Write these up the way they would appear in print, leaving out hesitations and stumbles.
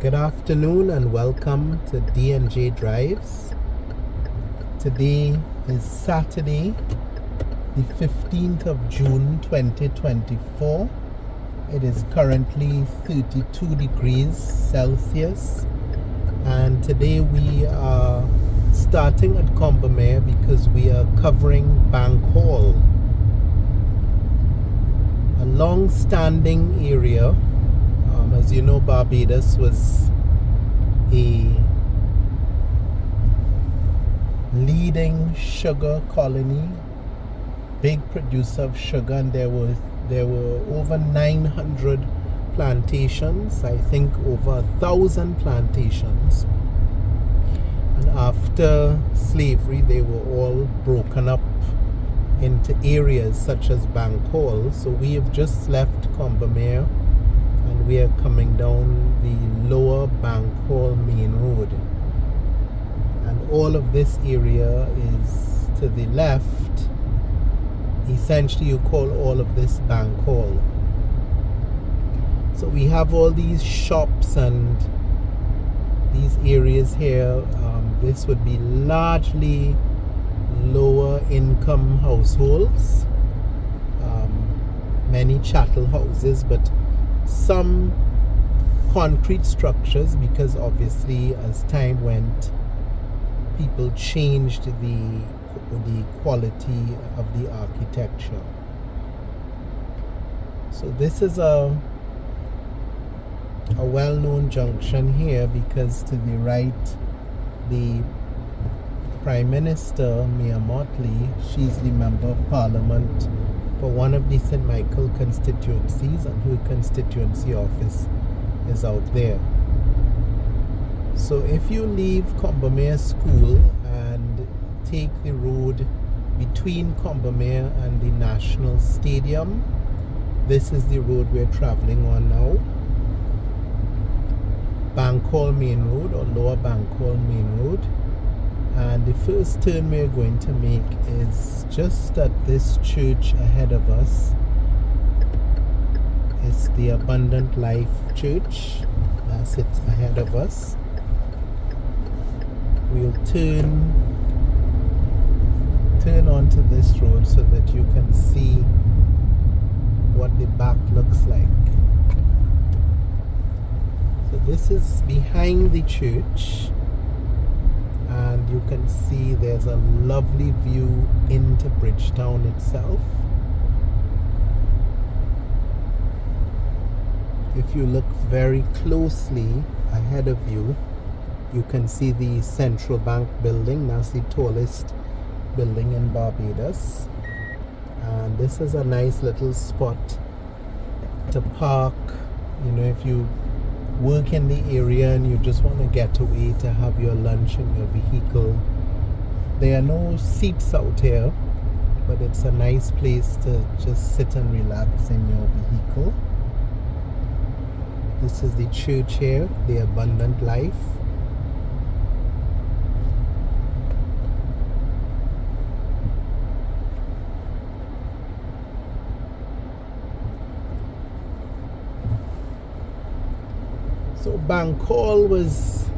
Good afternoon and welcome to D&J Drives. Today is Saturday, the 15th of June 2024. It is currently 32 degrees Celsius, and today we are starting at Combermere because we are covering Bank Hall, a long-standing area. As you know, Barbados was a leading sugar colony, big producer of sugar, and there were over 900 plantations, I think over 1,000 plantations. And after slavery, they were all broken up into areas such as Bank Hall. So we have just left Combermere and we are coming down the lower Bank Hall main road, and all of this area is to the left. Essentially, you call all of this Bank Hall. So we have all these shops and these areas here. This would be largely lower income households, many chattel houses, but some concrete structures, because obviously as time went, people changed the quality of the architecture. So this is a well-known junction here, because to the right, the Prime Minister, Mia Motley, she's the Member of Parliament for one of the St. Michael constituencies, and her constituency office is out there. So if you leave Combermere School and take the road between Combermere and the National Stadium, this is the road we're traveling on now. Bank Hall Main Road, or Lower Bank Hall Main Road. And the first turn we're going to make is just at this church ahead of us. It's the Abundant Life Church. That's it ahead of us. We'll turn onto this road so that you can see what the back looks like. So this is behind the church, and you can see there's a lovely view into Bridgetown itself. If you look very closely ahead of you, you can see the Central Bank building. That's the tallest building in Barbados, and this is a nice little spot to park. You know, if you work in the area and you just want to get away to have your lunch in your vehicle, there are no seats out here, but it's a nice place to just sit and relax in your vehicle. This is the church here, the Abundant Life. So Bank Hall was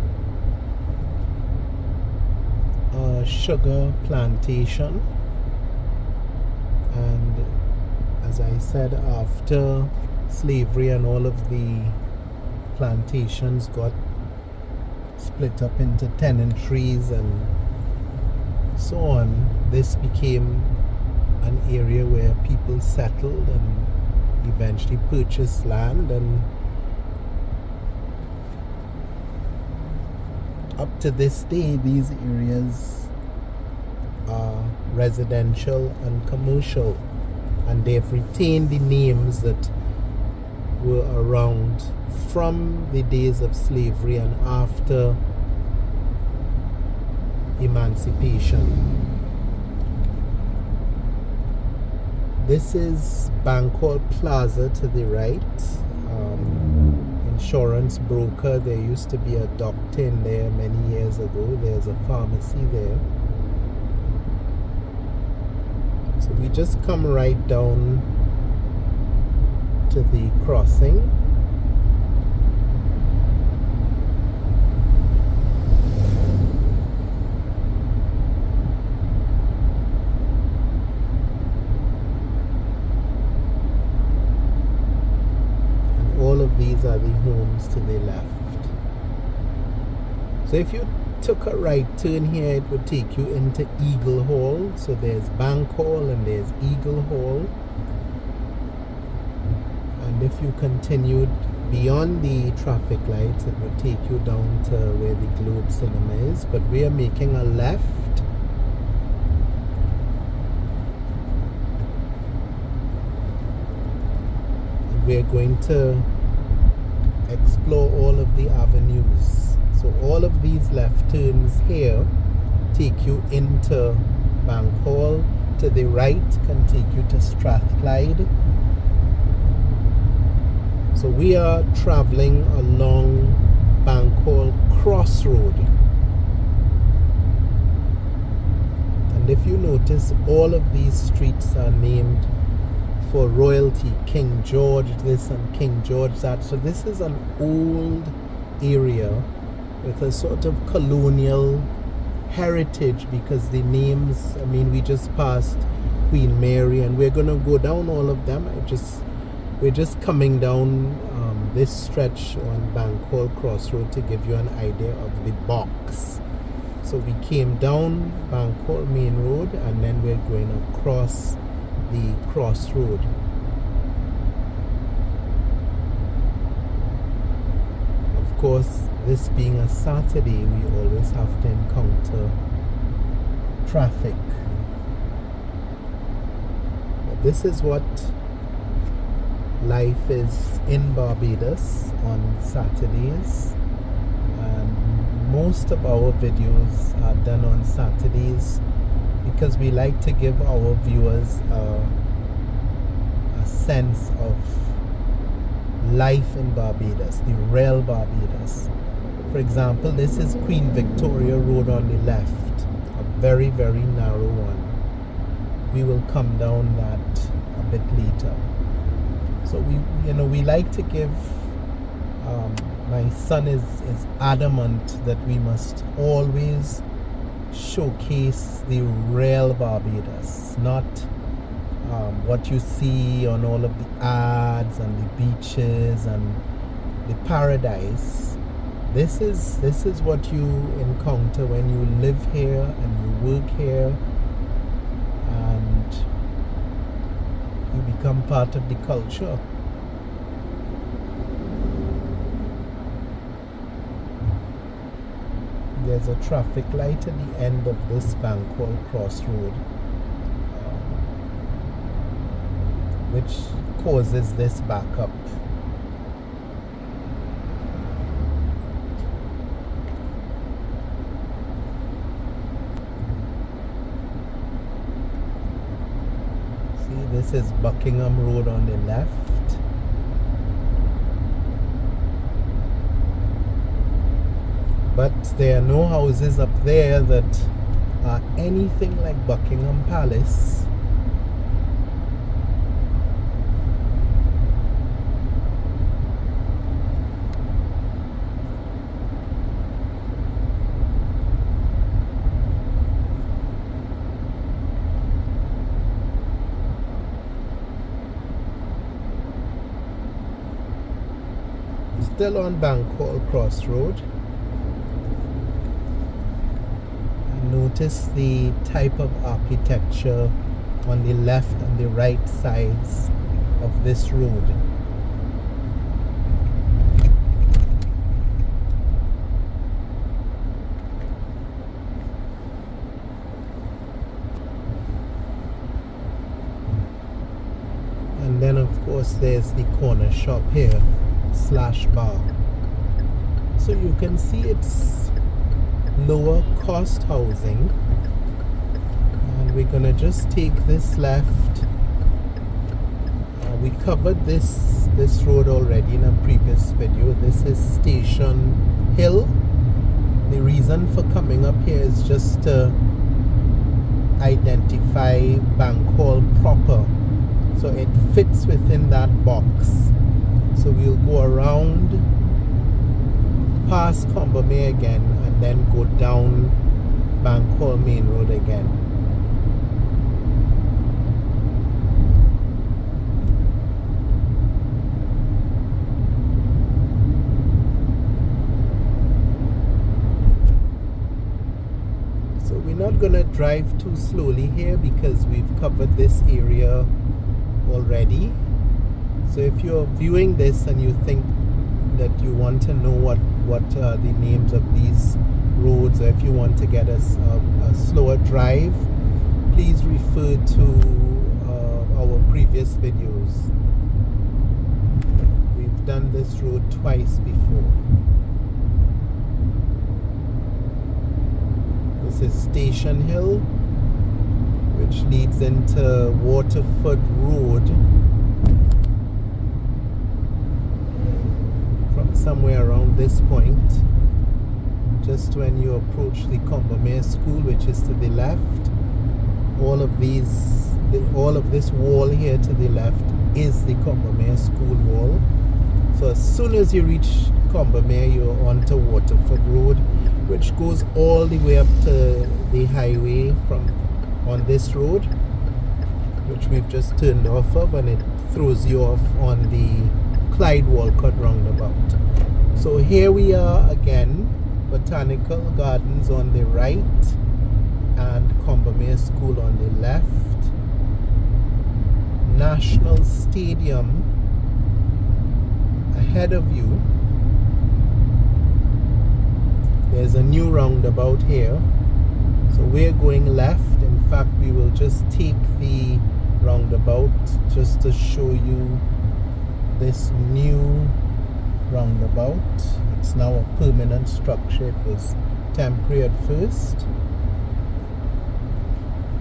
a sugar plantation, and as I said, after slavery and all of the plantations got split up into tenantries and so on, this became an area where people settled and eventually purchased land, and up to this day, these areas are residential and commercial, and they've retained the names that were around from the days of slavery and after emancipation. This is Bank Hall Plaza to the right. Insurance broker. There used to be a doctor in there many years ago. There's a pharmacy there. So we just come right down to the crossing. all of these are the homes to the left. So if you took a right turn here, it would take you into Eagle Hall. So there's Bank Hall and there's Eagle Hall. And if you continued beyond the traffic lights, it would take you down to where the Globe Cinema is. But we are making a left. And we're going to explore all of the avenues. So all of these left turns here take you into Bank Hall. To the right can take you to Strathclyde. So we are traveling along Bank Hall Crossroad. And if you notice, all of these streets are named for royalty. King George this and King George that. So this is an old area with a sort of colonial heritage, because the names, I mean, we just passed Queen Mary and we're going to go down all of them. We're just coming down this stretch on Bank Hall Crossroad to give you an idea of the box. So we came down Bank Hall Main Road and then we're going across the crossroad. Of course, this being a Saturday, we always have to encounter traffic. But this is what life is in Barbados on Saturdays, and most of our videos are done on Saturdays because we like to give our viewers a sense of life in Barbados, the real Barbados. For example, this is Queen Victoria Road on the left, a very, very narrow one. We will come down that a bit later. So we like to give, my son is adamant that we must always showcase the real Barbados, not what you see on all of the ads and the beaches and the paradise. This is what you encounter when you live here and you work here and you become part of the culture. There's a traffic light at the end of this Bank Hall Crossroad, which causes this backup. See, this is Buckingham Road on the left. But there are no houses up there that are anything like Buckingham Palace. Still on Bank Hall Crossroad. Notice the type of architecture on the left and the right sides of this road. And then of course there's the corner shop here, / bar. So you can see it's lower cost housing, and we're gonna just take this left. We covered this road already in a previous video. This is Station Hill. The reason for coming up here is just to identify Bank Hall proper, so it fits within that box. So we'll go around past Combermere again and then go down Bank Hall Main Road again. gonna drive too slowly here because we've covered this area already. So if you're viewing this and you think that you want to know what the names of these roads, or if you want to get a slower drive, please refer to our previous videos. We've done this road twice before. This is Station Hill, which leads into Waterford Road from somewhere around this point, just when you approach the Combermere School, which is to the left. All of this wall here to the left is the Combermere School wall. So as soon as you reach Combermere, you're onto Waterford Road, which goes all the way up to the highway from on this road, which we've just turned off of, and it throws you off on the Clyde Walcott roundabout. So here we are again, Botanical Gardens on the right and Combermere School on the left. National Stadium ahead of you. There's a new roundabout here, so we're going left. In fact, we will just take the roundabout just to show you this new roundabout. It's now a permanent structure. It was temporary at first.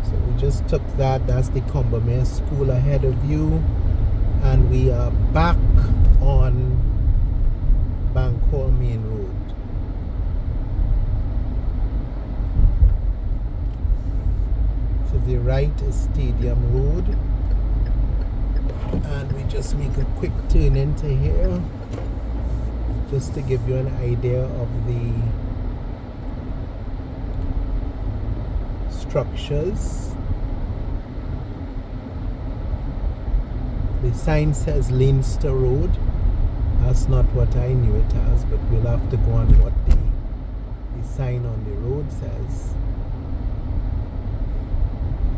So we just took that. That's the Combermere School ahead of you, and we are back on Bankhall Main Road. To the right is Stadium Road, and we just make a quick turn into here just to give you an idea of the structures. The sign says Leinster Road. That's not what I knew it as, but we'll have to go on what the sign on the road says.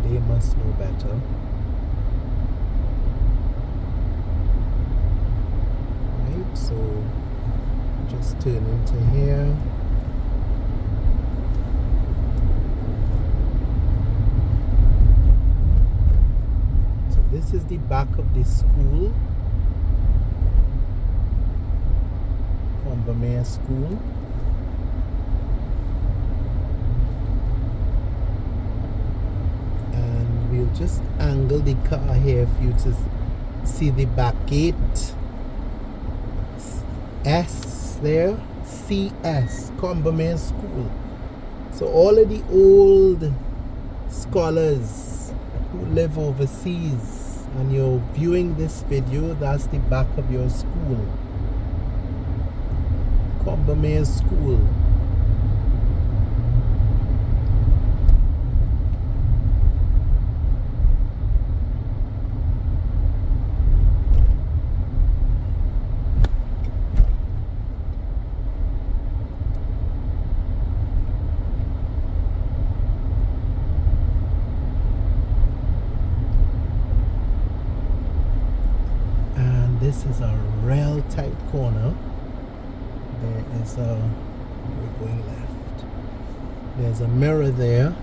They must know better. Right, so just turn into here. So this is the back of the school, Combermere School. We'll just angle the car here for you to see the back gate. S there, CS, Combermere School. So all of the old scholars who live overseas and you're viewing this video, that's the back of your school. Combermere School. This is a real tight corner. There is we're going left. There's a mirror there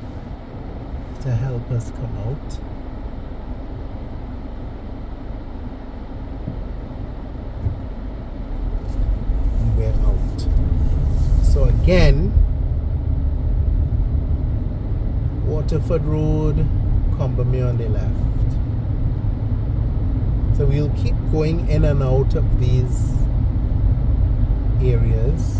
to help us come out. And we're out. So again, Waterford Road, Combermere on the left. So we'll keep going in and out of these areas.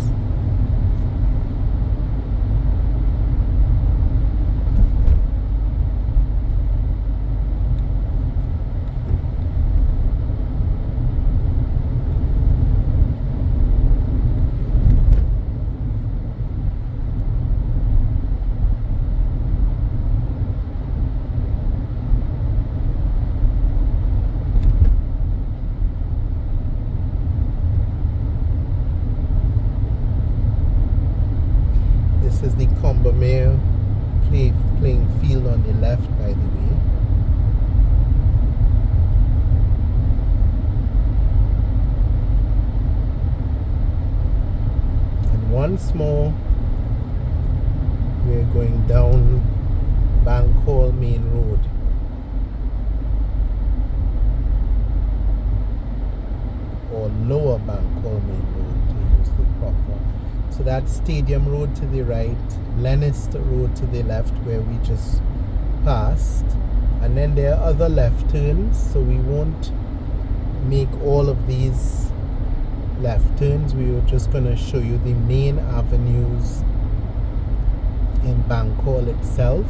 This is the Combermere playing field on the left, by the way. And once more, we're going down Bank Hall Main Road. Or Lower Bank Hall Main Road, to use the proper. So that's Stadium Road to the right, Leinster Road to the left, where we just passed. And then there are other left turns, so we won't make all of these left turns. We were just going to show you the main avenues in Bank Hall itself.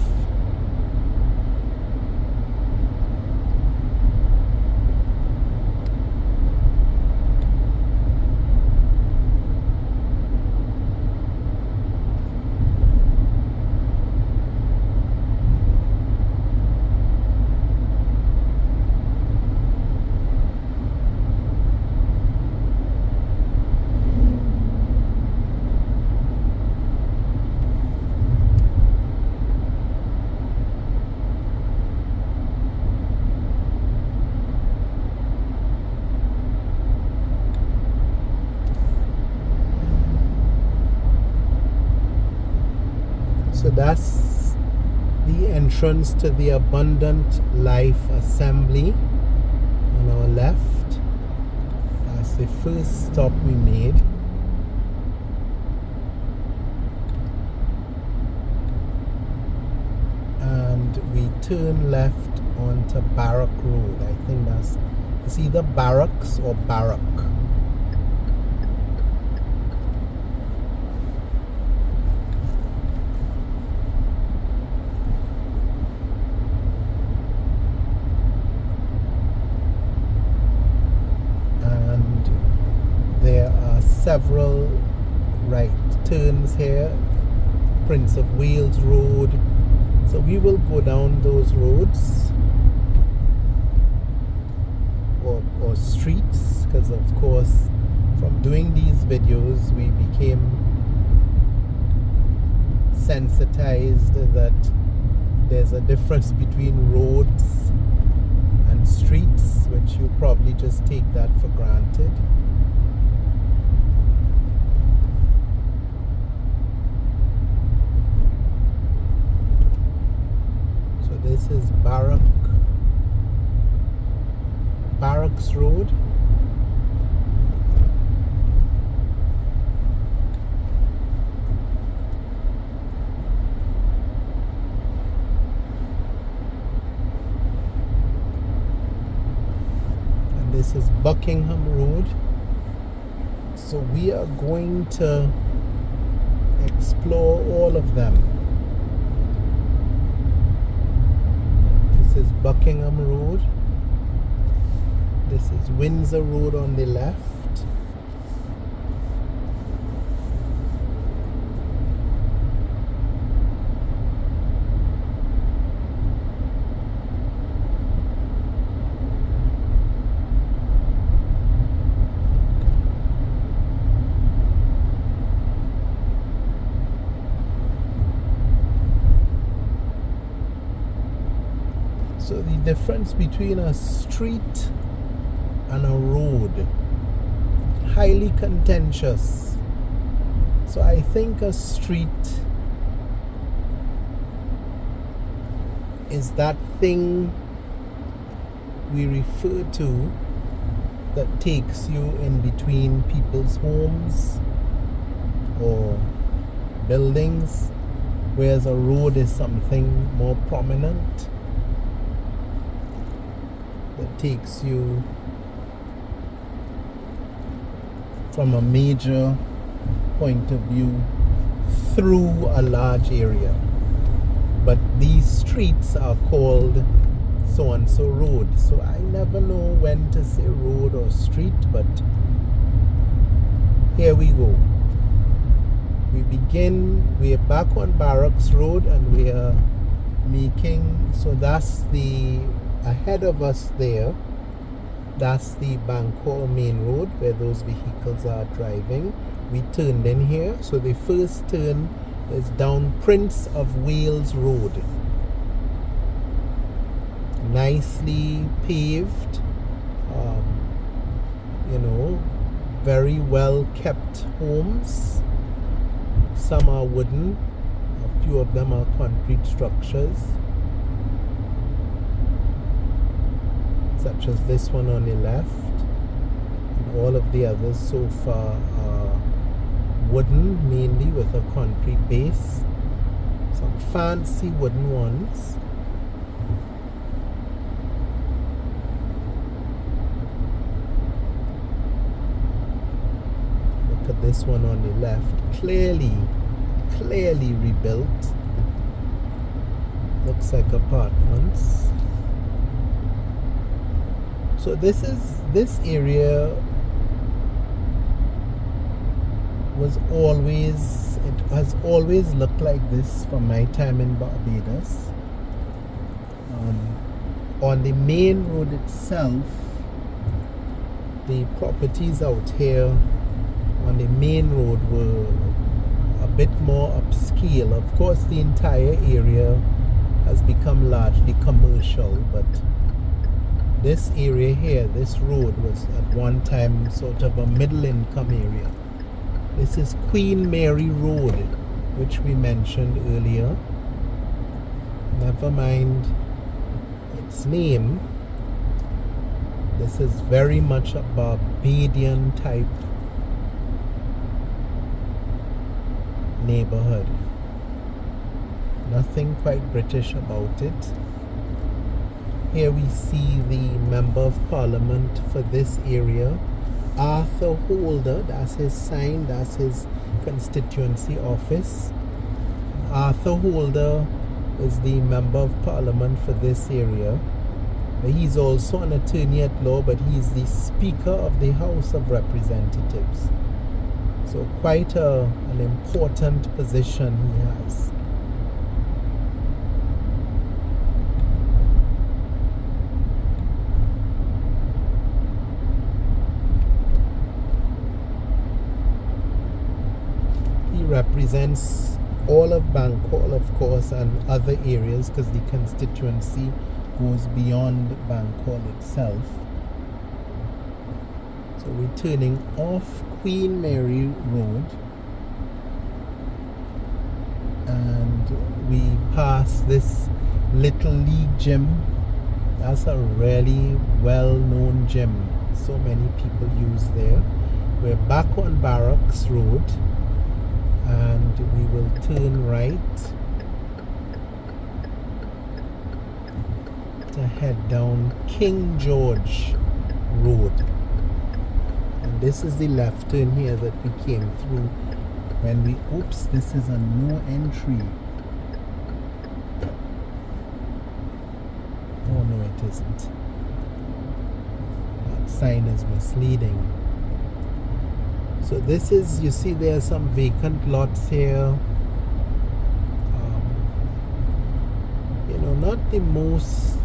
So that's the entrance to the Abundant Life Assembly on our left. That's the first stop we made. And we turn left onto Barrack Road. I think it's either Barracks or Barrack. Several right turns here, Prince of Wales Road, so we will go down those roads or streets, because of course from doing these videos we became sensitized that there's a difference between roads and streets, which you probably just take that for granted. This is Barracks Road. And this is Buckingham Road. So we are going to explore all of them. This is Buckingham Road. This is Windsor Road on the left. So the difference between a street and a road, highly contentious. So I think a street is that thing we refer to that takes you in between people's homes or buildings, whereas a road is something more prominent that takes you from a major point of view through a large area. But these streets are called so and so road, so I never know when to say road or street, but here we go. We're back on Barracks Road, and we are making, so that's the ahead of us there, that's the Bank Hall Main Road where those vehicles are driving. We turned in here, so the first turn is down Prince of Wales Road. nicely paved, you know, very well kept homes. Some are wooden, a few of them are concrete structures, such as this one on the left, and all of the others so far are wooden, mainly with a concrete base. Some fancy wooden ones. Look at this one on the left, clearly rebuilt. Looks like apartments. So this area has always looked like this from my time in Barbados. On the main road itself, the properties out here on the main road were a bit more upscale. Of course, the entire area has become largely commercial, but this area here, this road, was at one time sort of a middle income area. This is Queen Mary Road, which we mentioned earlier. Never mind its name. This is very much a Barbadian type neighborhood. Nothing quite British about it. Here we see the Member of Parliament for this area, Arthur Holder. That's his sign, that's his constituency office. Arthur Holder is the Member of Parliament for this area. He's also an attorney at law, but he's the Speaker of the House of Representatives. So quite an important position he has. He represents all of Bangkok, of course, and other areas, because the constituency goes beyond Bangkok itself. So we're turning off Queen Mary Road and we pass this Little League gym. That's a really well-known gym. So many people use there. We're back on Barracks Road and we will turn right to head down King George Road. And this is the left turn here that we came through when we, oops, this is a no entry. Oh no, it isn't. That sign is misleading. So this is, you see there are some vacant lots here. You know, not the most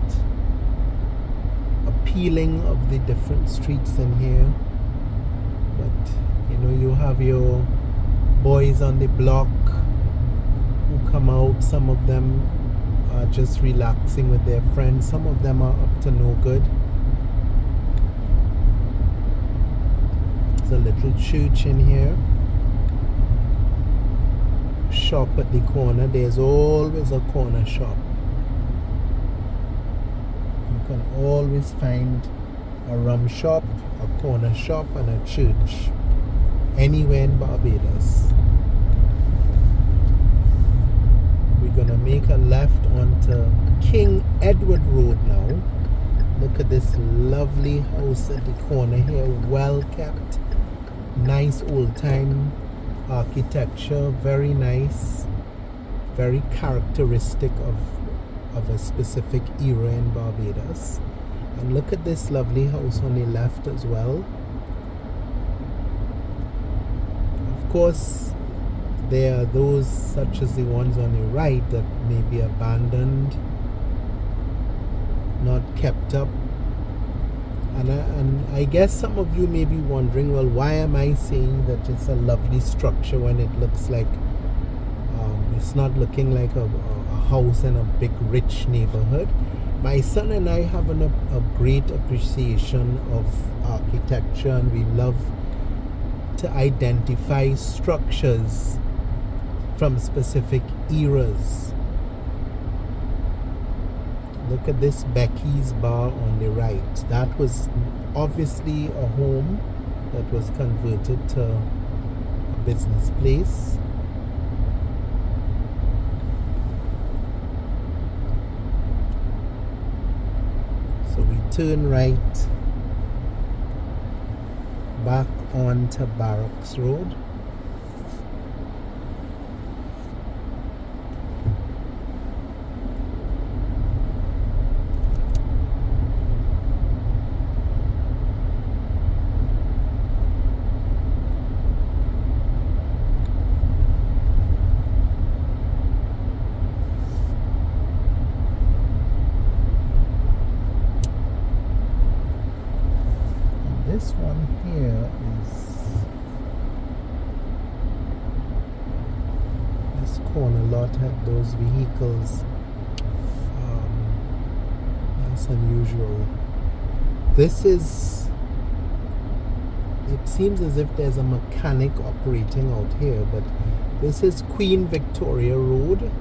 appealing of the different streets in here. But, you know, you have your boys on the block who come out. Some of them are just relaxing with their friends. Some of them are up to no good. There's a little church in here. Shop at the corner. There's always a corner shop. You can always find a rum shop, a corner shop, and a church anywhere in Barbados. We're gonna make a left onto King Edward Road now. Look at this lovely house at the corner here, well kept, nice old time architecture, very nice, very characteristic of a specific era in Barbados. And look at this lovely house on the left as well. Of course, there are those such as the ones on the right that may be abandoned, not kept up. And I guess some of you may be wondering, well, why am I saying that it's a lovely structure when it looks like it's not looking like a house in a big rich neighborhood? My son and I have a great appreciation of architecture, and we love to identify structures from specific eras. Look at this Becky's bar on the right. That was obviously a home that was converted to a business place. So we turn right back onto Barbados Road. This one here is this corner lot had those vehicles. That's unusual. This is, it seems as if there's a mechanic operating out here, but this is Queen Victoria Road.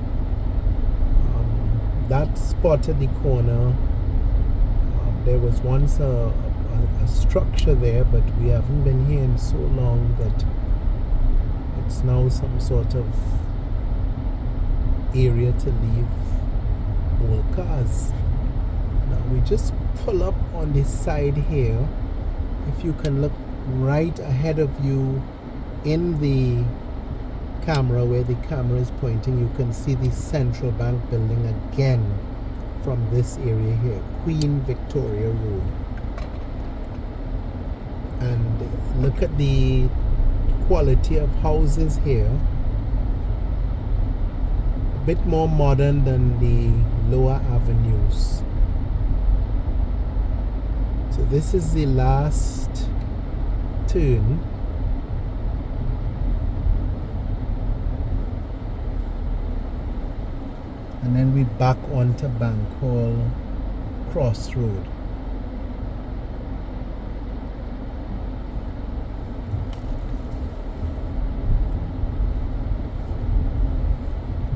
That spot at the corner, there was once a structure there, but we haven't been here in so long that it's now some sort of area to leave old cars. Now we just pull up on this side here. If you can look right ahead of you in the camera, where the camera is pointing, you can see the Central Bank building again from this area here, Queen Victoria Road. And look at the quality of houses here. A bit more modern than the lower avenues. So this is the last turn. And then we back onto Bankhall Crossroad.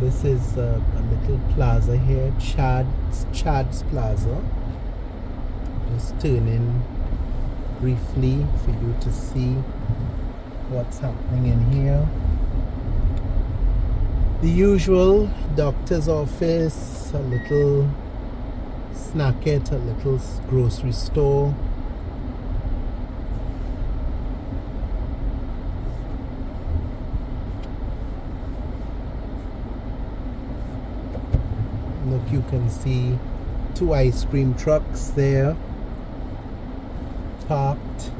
This is a little plaza here, Chad's Plaza. Just turn in briefly for you to see what's happening in here. The usual doctor's office, a little snacket, a little grocery store. Look, you can see 2 ice cream trucks there parked.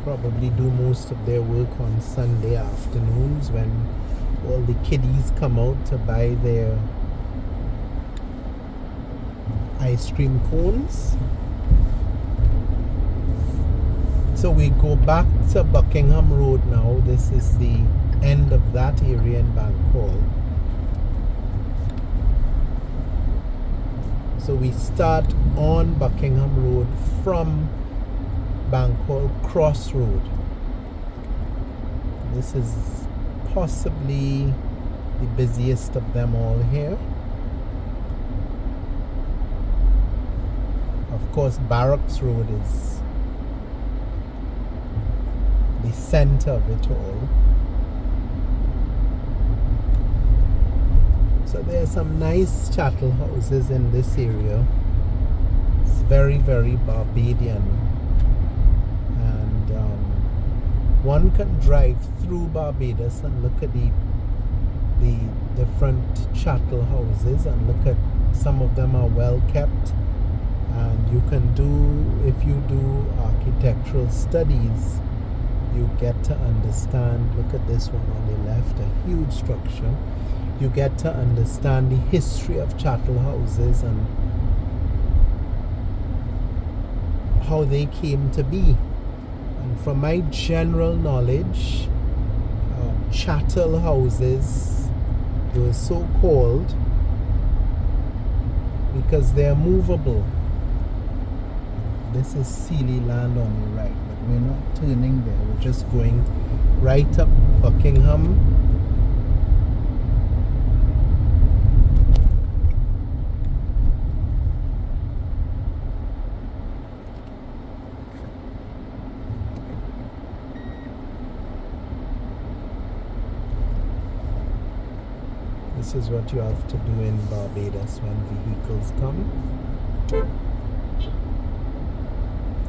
Probably do most of their work on Sunday afternoons when all the kiddies come out to buy their ice cream cones. So we go back to Buckingham Road now. This is the end of that area in Bankhall. So we start on Buckingham Road from Bankhall Crossroad. This is possibly the busiest of them all here. Of course, Barracks Road is the center of it all. So there are some nice chattel houses in this area. It's very, very Barbadian. And one can drive through Barbados and look at the different chattel houses, and look at some of them are well kept. And you can do, if you do architectural studies, you get to understand. Look at this one on the left, a huge structure. You get to understand the history of chattel houses and how they came to be. And from my general knowledge, chattel houses were so called because they're movable. This is Sealy land on the right, but we're not turning there. We're just going right up Buckingham. This is what you have to do in Barbados when vehicles come.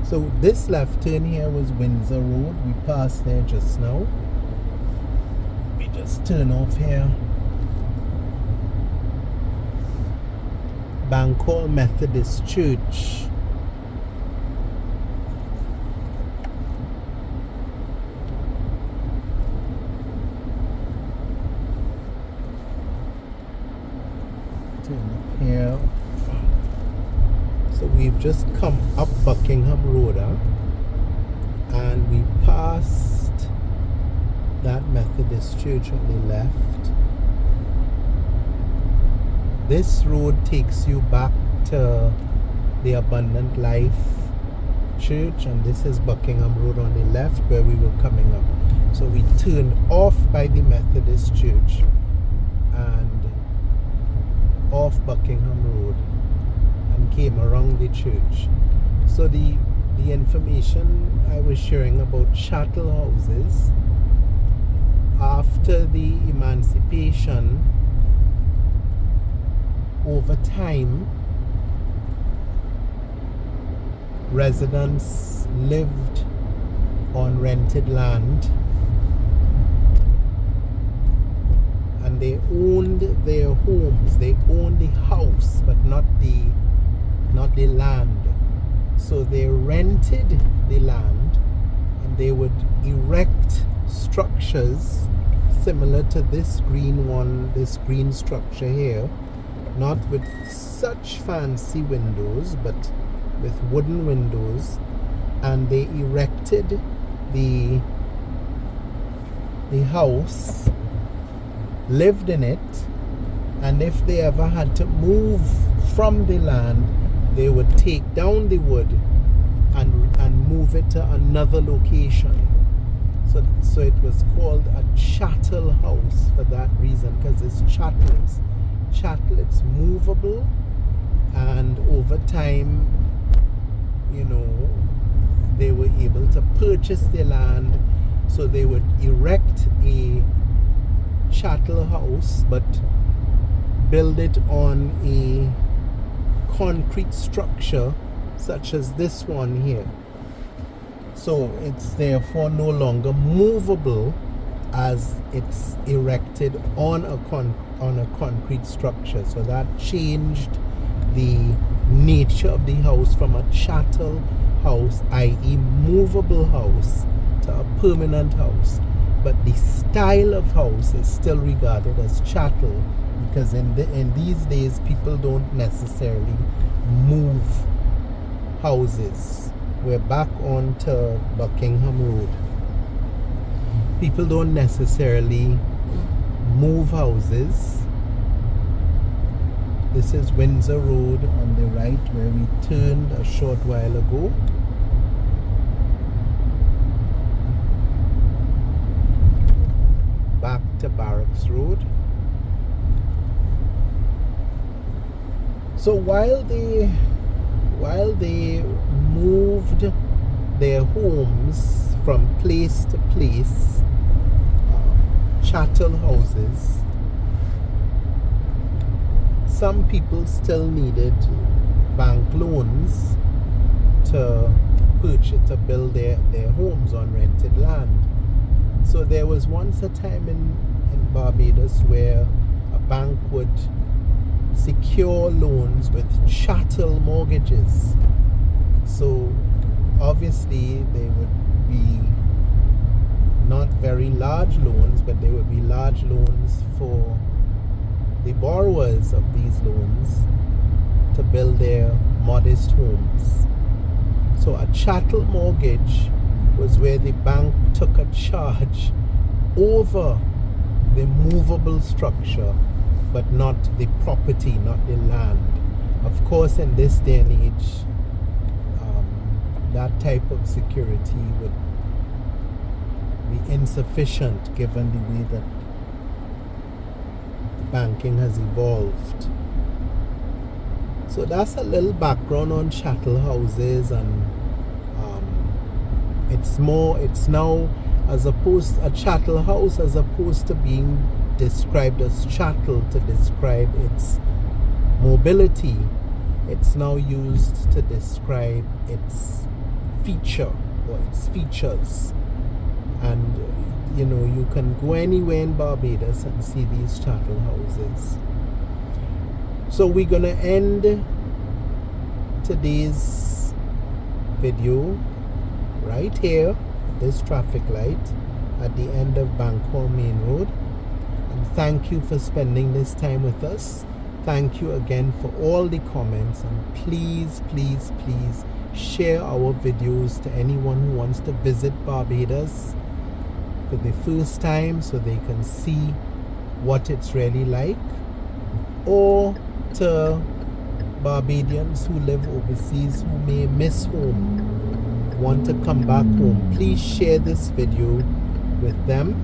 So this left turn here was Windsor Road. We passed there just now. We just turn off here. Bancol Methodist Church. Turn up here. So we've just come up Buckingham Road, and we passed that Methodist church on the left. This road takes you back to the Abundant Life Church, and this is Buckingham Road on the left where we were coming up. So we turned off by the Methodist church and off Buckingham Road and came around the church. So the information I was sharing about chattel houses, after the emancipation, over time residents lived on rented land and they owned their homes. They owned the house but not the land. So they rented the land and they would erect structures similar to this green structure here, not with such fancy windows but with wooden windows, and they erected the house, lived in it, and if they ever had to move from the land, they would take down the wood and move it to another location. So it was called a chattel house for that reason, because it's chattels. Chattel, it's movable, and over time, they were able to purchase the land, so they would erect a chattel house but build it on a concrete structure such as this one here. So it's therefore no longer movable as it's erected on a concrete structure. So that changed the nature of the house from a chattel house, i.e. movable house, to a permanent house. But the style of house is still regarded as chattel, because in these days people don't necessarily move houses. We're back on to Buckingham Road. People don't necessarily move houses. This is Windsor Road on the right where we turned a short while ago. Back to Barracks Road. So while they moved their homes from place to place, chattel houses, some people still needed bank loans to build their homes on rented land. So there was once a time in Barbados where a bank would secure loans with chattel mortgages. So obviously they would be not very large loans, but they would be large loans for the borrowers of these loans to build their modest homes. So a chattel mortgage was where the bank took a charge over the movable structure, but not the property, not the land. Of course, in this day and age, that type of security would be insufficient given the way that banking has evolved. So that's a little background on chattel houses, and it's now, as opposed a chattel house, as opposed to being described as chattel to describe its mobility, it's now used to describe its feature or its features. And you can go anywhere in Barbados and see these chattel houses. So we're gonna end today's video right here, this traffic light at the end of Bangkok Main Road. And thank you for spending this time with us. Thank you again for all the comments, and please share our videos to anyone who wants to visit Barbados for the first time, so they can see what it's really like, or to Barbadians who live overseas who may miss home, want to come back home. Please share this video with them,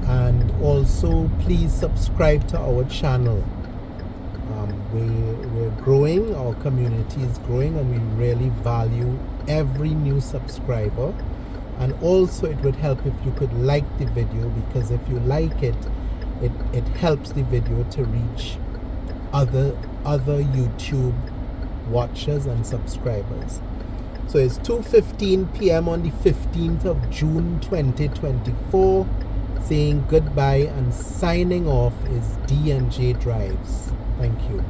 and also please subscribe to our channel. We're growing, our community is growing, and we really value every new subscriber. And also it would help if you could like the video, because if you like it, it helps the video to reach other YouTube watchers and subscribers. So it's 2:15 p.m. on the 15th of June 2024. Saying goodbye and signing off is D&J Drives. Thank you.